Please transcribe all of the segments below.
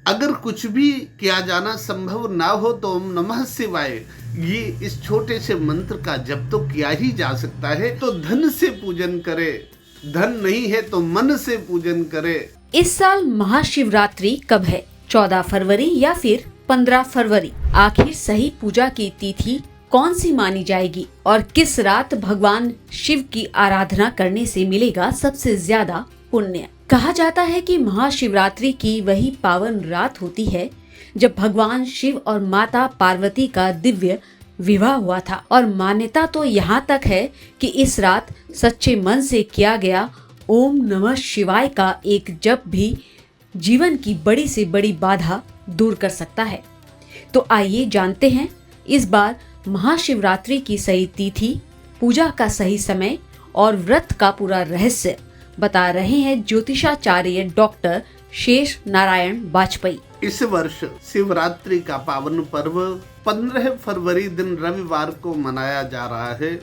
अगर कुछ भी किया जाना संभव ना हो तो ओम नमः शिवाय ये इस छोटे से मंत्र का जप तो किया ही जा सकता है। तो धन से पूजन करे, धन नहीं है तो मन से पूजन करे। इस साल महाशिवरात्रि कब है? 14 फरवरी या फिर 15 फरवरी? आखिर सही पूजा की तिथि कौन सी मानी जाएगी और किस रात भगवान शिव की आराधना करने से मिलेगा सबसे ज्यादा पुण्य? कहा जाता है कि महाशिवरात्रि की वही पावन रात होती है जब भगवान शिव और माता पार्वती का दिव्य विवाह हुआ था और मान्यता तो यहाँ तक है कि इस रात सच्चे मन से किया गया ओम नमः शिवाय का एक जप भी जीवन की बड़ी से बड़ी बाधा दूर कर सकता है। तो आइए जानते हैं इस बार महाशिवरात्रि की सही तिथि, पूजा का सही समय और व्रत का पूरा रहस्य बता रहे हैं ज्योतिषाचार्य डॉक्टर शेष नारायण वाजपेयी। इस वर्ष शिवरात्रि का पावन पर्व 15 फरवरी दिन रविवार को मनाया जा रहा है।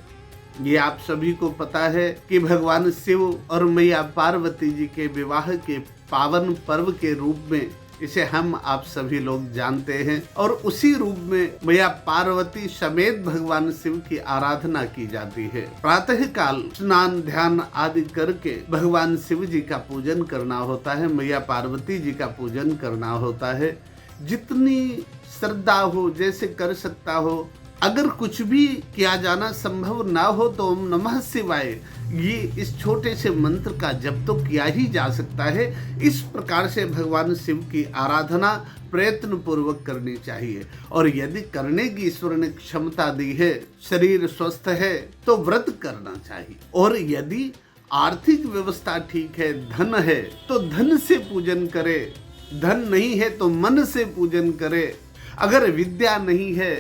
ये आप सभी को पता है कि भगवान शिव और मैया पार्वती जी के विवाह के पावन पर्व के रूप में इसे हम आप सभी लोग जानते हैं और उसी रूप में मैया पार्वती समेत भगवान शिव की आराधना की जाती है। प्रातः काल स्नान ध्यान आदि करके भगवान शिव जी का पूजन करना होता है, मैया पार्वती जी का पूजन करना होता है। जितनी श्रद्धा हो, जैसे कर सकता हो। अगर कुछ भी किया जाना संभव ना हो तो ओम नमः शिवाय ये इस छोटे से मंत्र का जप तो किया ही जा सकता है। इस प्रकार से भगवान शिव की आराधना प्रयत्न पूर्वक करनी चाहिए और यदि करने की ईश्वर ने क्षमता दी है, शरीर स्वस्थ है तो व्रत करना चाहिए। और यदि आर्थिक व्यवस्था ठीक है, धन है तो धन से पूजन करे, धन नहीं है तो मन से पूजन करे। अगर विद्या नहीं है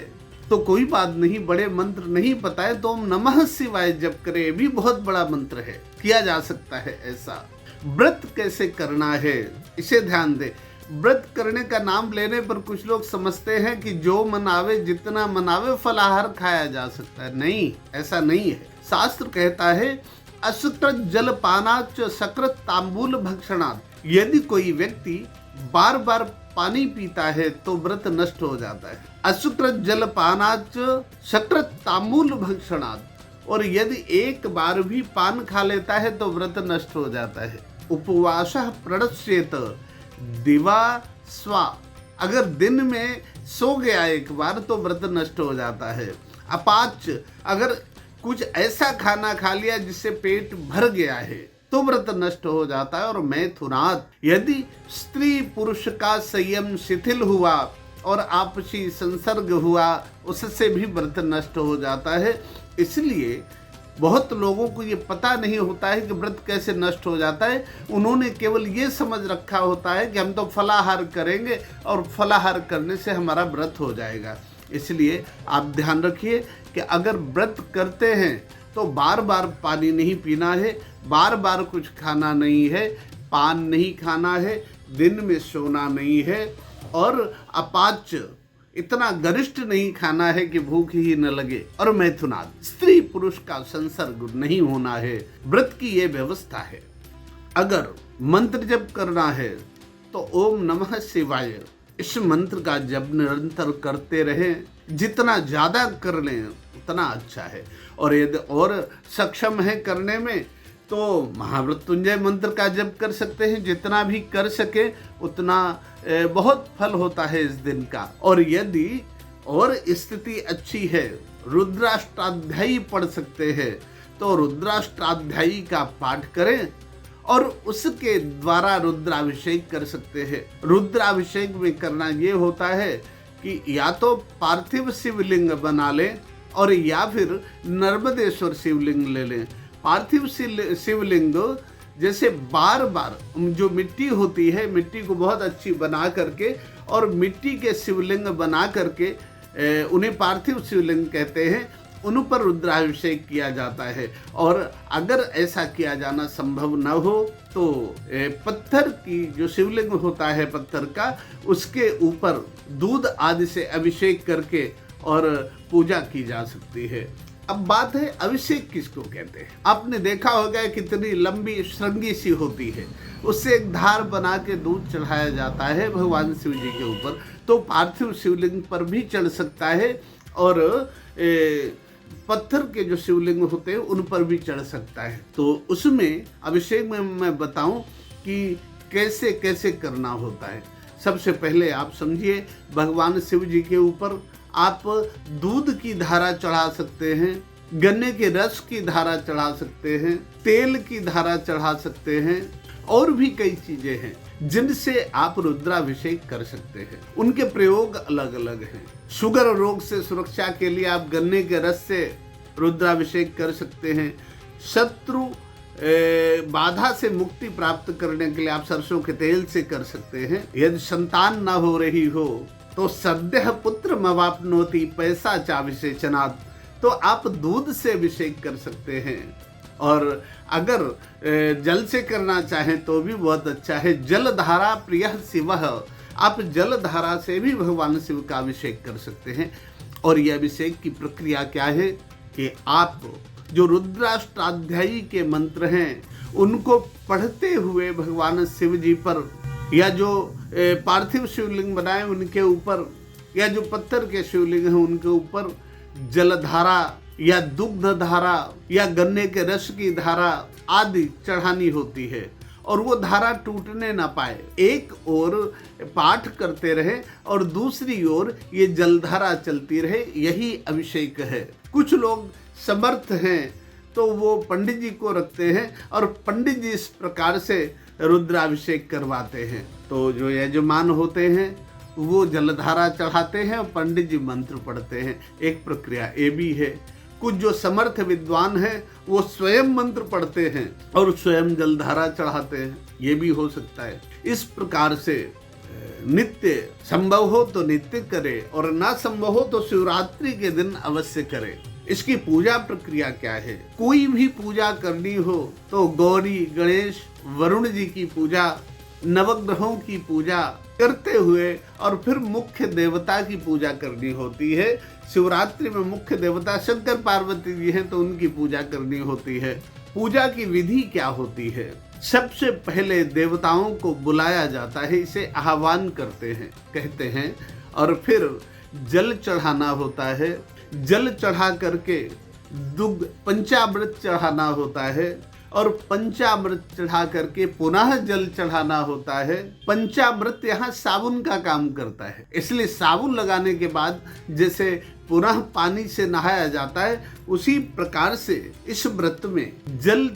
तो कोई बात नहीं, बड़े मंत्र नहीं पता है तो ओम नमः शिवाय जप करे, ये भी बहुत बड़ा मंत्र है, किया जा सकता है ऐसा। व्रत कैसे करना है इसे ध्यान दे। व्रत करने का नाम लेने पर कुछ लोग समझते हैं कि जो मनावे, जितना मनावे फलाहार खाया जा सकता है। नहीं, ऐसा नहीं है। शास्त्र कहता है असकृत जल पानाच सकृत तांबूल भक्षणात्। यदि कोई व्यक्ति बार बार पानी पीता है तो व्रत नष्ट हो जाता है। असुकृत जल पानाच सकृत तांबूल भक्षणात्। और यदि एक बार भी पान खा लेता है तो व्रत नष्ट हो जाता है। उपवासः प्रणश्येत दिवा स्वा। अगर दिन में सो गया एक बार तो व्रत नष्ट हो जाता है। अपाच, अगर कुछ ऐसा खाना खा लिया जिससे पेट भर गया है तो व्रत नष्ट हो जाता है। और मैथुनात्, यदि स्त्री पुरुष का संयम शिथिल हुआ और आपसी संसर्ग हुआ उससे भी व्रत नष्ट हो जाता है। इसलिए बहुत लोगों को ये पता नहीं होता है कि व्रत कैसे नष्ट हो जाता है। उन्होंने केवल ये समझ रखा होता है कि हम तो फलाहार करेंगे और फलाहार करने से हमारा व्रत हो जाएगा। इसलिए आप ध्यान रखिए कि अगर व्रत करते हैं तो बार बार पानी नहीं पीना है, बार बार कुछ खाना नहीं है, पान नहीं खाना है, दिन में सोना नहीं है और अपाच्य, इतना गरिष्ठ नहीं खाना है कि भूख ही न लगे। और मैथुनात्, स्त्री पुरुष का संसर्ग नहीं होना है। व्रत की ये व्यवस्था है। अगर मंत्र जप करना है तो ओम नमः शिवाय इस मंत्र का जप निरंतर करते रहें। जितना ज्यादा कर लें उतना अच्छा है। और यदि और सक्षम है करने में तो महामृत्युंजय मंत्र का जप कर सकते हैं। जितना भी कर सके उतना बहुत फल होता है इस दिन का। और यदि और स्थिति अच्छी है, रुद्राष्टाध्यायी पढ़ सकते हैं तो रुद्राष्टाध्यायी का पाठ करें और उसके द्वारा रुद्राभिषेक कर सकते हैं। रुद्राभिषेक में करना ये होता है कि या तो पार्थिव शिवलिंग बना लें और या फिर नर्मदेश्वर शिवलिंग ले लें। पार्थिव शिवलिंग जैसे बार बार जो मिट्टी होती है, मिट्टी को बहुत अच्छी बना करके और मिट्टी के शिवलिंग बना करके उन्हें पार्थिव शिवलिंग कहते हैं, उन पर रुद्राभिषेक किया जाता है। और अगर ऐसा किया जाना संभव न हो तो पत्थर की जो शिवलिंग होता है पत्थर का, उसके ऊपर दूध आदि से अभिषेक करके और पूजा की जा सकती है। अब बात है अभिषेक किसको कहते हैं। आपने देखा होगा कितनी लंबी श्रृंगी सी होती है, उससे एक धार बना के दूध चढ़ाया जाता है भगवान शिव जी के ऊपर। तो पार्थिव शिवलिंग पर भी चढ़ सकता है और पत्थर के जो शिवलिंग होते हैं उन पर भी चढ़ सकता है। तो उसमें अभिषेक में मैं बताऊं कि कैसे कैसे करना होता है। सबसे पहले आप समझिए, भगवान शिव जी के ऊपर आप दूध की धारा चढ़ा सकते हैं, गन्ने के रस की धारा चढ़ा सकते हैं, तेल की धारा चढ़ा सकते हैं, और भी कई चीजें हैं जिनसे आप रुद्राभिषेक कर सकते हैं। उनके प्रयोग अलग अलग हैं। शुगर रोग से सुरक्षा के लिए आप गन्ने के रस से रुद्राभिषेक कर सकते हैं। शत्रु बाधा से मुक्ति प्राप्त करने के लिए आप सरसों के तेल से कर सकते हैं। यदि संतान न हो रही हो तो सद्यः पुत्र मवाप्नोति पैसा चाभिषेचनात्, तो आप दूध से अभिषेक कर सकते हैं। और अगर जल से करना चाहें तो भी बहुत अच्छा है। जलधारा प्रियः शिवः, आप जलधारा से भी भगवान शिव का अभिषेक कर सकते हैं। और यह अभिषेक की प्रक्रिया क्या है कि आप जो रुद्राष्टाध्यायी के मंत्र हैं उनको पढ़ते हुए भगवान शिव जी पर, या जो पार्थिव शिवलिंग बनाए उनके ऊपर, या जो पत्थर के शिवलिंग हैं उनके ऊपर जलधारा या दुग्ध धारा या गन्ने के रस की धारा आदि चढ़ानी होती है, और वो धारा टूटने ना पाए। एक ओर पाठ करते रहे और दूसरी ओर ये जलधारा चलती रहे, यही अभिषेक है। कुछ लोग समर्थ हैं तो वो पंडित जी को रखते हैं और पंडित जी इस प्रकार से रुद्राभिषेक करवाते हैं। तो जो यजमान होते हैं वो जलधारा चढ़ाते हैं और पंडित जी मंत्र पढ़ते हैं। एक प्रक्रिया ये भी है। कुछ जो समर्थ विद्वान हैं वो स्वयं मंत्र पढ़ते हैं और स्वयं जलधारा चढ़ाते हैं, ये भी हो सकता है। इस प्रकार से नित्य संभव हो तो नित्य करे और ना संभव हो तो शिवरात्रि के दिन अवश्य करे। इसकी पूजा प्रक्रिया क्या है? कोई भी पूजा करनी हो तो गौरी, गणेश, वरुण जी की पूजा, नवग्रहों की पूजा करते हुए और फिर मुख्य देवता की पूजा करनी होती है। शिवरात्रि में मुख्य देवता शंकर पार्वती जी हैं तो उनकी पूजा करनी होती है। पूजा की विधि क्या होती है? सबसे पहले देवताओं को बुलाया जाता है, इसे आह्वान करते हैं कहते हैं, और फिर जल चढ़ाना होता है। जल चढ़ा करके दुग्ध पंचामृत चढ़ाना होता है और पंचामृत चढ़ा करके पुनः जल चढ़ाना होता है। पंचामृत यहाँ साबुन का काम करता है, इसलिए साबुन लगाने के बाद जैसे पुनः पानी से नहाया जाता है, उसी प्रकार से इस व्रत में जल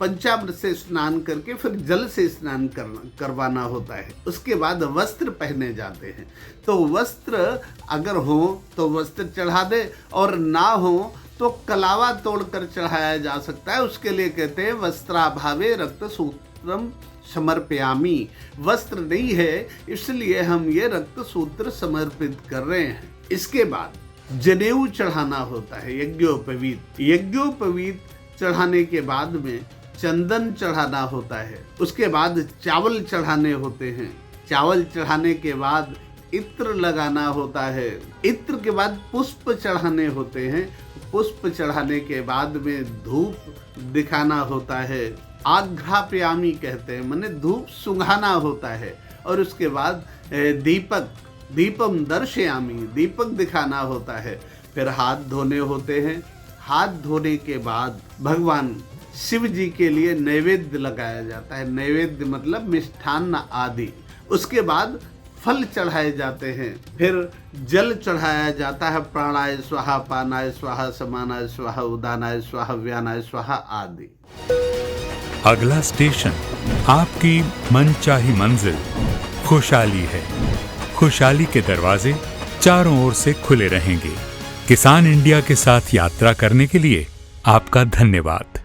पंचामृत से स्नान करके फिर जल से स्नान करवाना होता है। उसके बाद वस्त्र पहने जाते हैं। तो वस्त्र अगर हो तो वस्त्र चढ़ा दे और ना हो तो कलावा तोड़कर चढ़ाया जा सकता है। उसके लिए कहते हैं वस्त्राभावे रक्त सूत्रम समर्पयामी। वस्त्र नहीं है इसलिए हम ये रक्त सूत्र समर्पित कर रहे हैं। इसके बाद जनेऊ चढ़ाना होता है, यज्ञोपवीत। यज्ञोपवीत चढ़ाने के बाद में चंदन चढ़ाना होता है। उसके बाद चावल चढ़ाने होते हैं। चावल चढ़ाने के बाद इत्र लगाना होता है। इत्र के बाद पुष्प चढ़ाने होते हैं। पुष्प चढ़ाने के बाद में धूप दिखाना होता है। आघ्रापयामी कहते हैं, माने धूप सुंघाना होता है। और उसके बाद दीपम दर्शयामी, दीपक दिखाना होता है। फिर हाथ धोने होते हैं। हाथ धोने के बाद भगवान शिव जी के लिए नैवेद्य लगाया जाता है। नैवेद्य मतलब मिष्ठान्न आदि। उसके बाद फल चढ़ाए जाते हैं। फिर जल चढ़ाया जाता है। प्राणाय स्वाहा, पानाय स्वाहा, समानाय स्वाहा, उदानाय स्वाहा, व्यानाय स्वाहा आदि। अगला स्टेशन आपकी मनचाही मंजिल खुशहाली है। खुशहाली के दरवाजे चारों ओर से खुले रहेंगे। किसान इंडिया के साथ यात्रा करने के लिए आपका धन्यवाद।